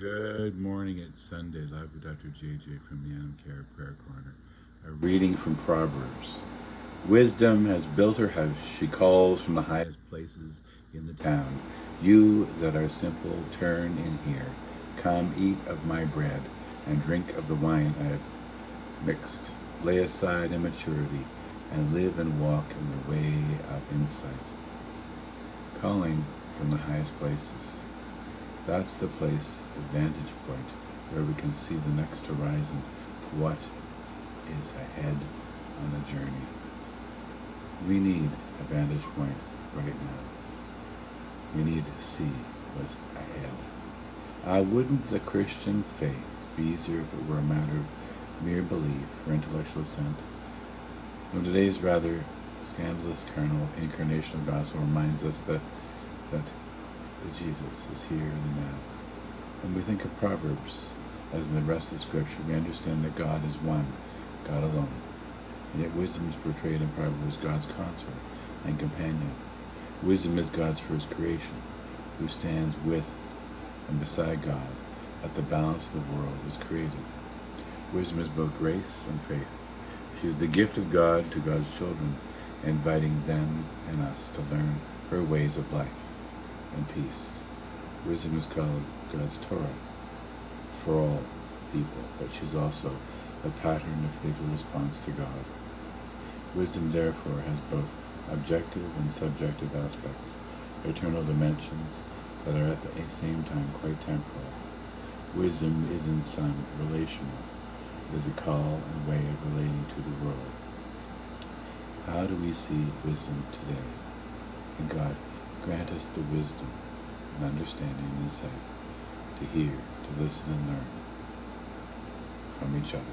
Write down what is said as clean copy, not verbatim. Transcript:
Good morning. It's Sunday. Live with Dr. JJ from the Anam Cara Prayer Corner. A reading from Proverbs. Wisdom has built her house. She calls from the highest places in the town. You that are simple, turn in here. Come, eat of my bread, and drink of the wine I have mixed. Lay aside immaturity, and live and walk in the way of insight. Calling from the highest places. That's the place, a vantage point, where we can see the next horizon, what is ahead on the journey. We need a vantage point right now. We need to see what's ahead. Wouldn't the Christian faith be easier if it were a matter of mere belief or intellectual assent? Today's rather scandalous carnal incarnational gospel reminds us that Jesus is here and now. When we think of Proverbs, as in the rest of the Scripture, we understand that God is one, God alone. And yet wisdom is portrayed in Proverbs as God's consort and companion. Wisdom is God's first creation, who stands with and beside God at the balance of the world is created. Wisdom is both grace and faith. She is the gift of God to God's children, inviting them and us to learn her ways of life and peace. Wisdom is called God's Torah for all people, but she's also a pattern of faithful response to God. Wisdom, therefore, has both objective and subjective aspects, eternal dimensions that are at the same time quite temporal. Wisdom is in some relational. It is a call and way of relating to the world. How do we see wisdom today? And God, grant us the wisdom and understanding and insight to hear, to listen and learn from each other.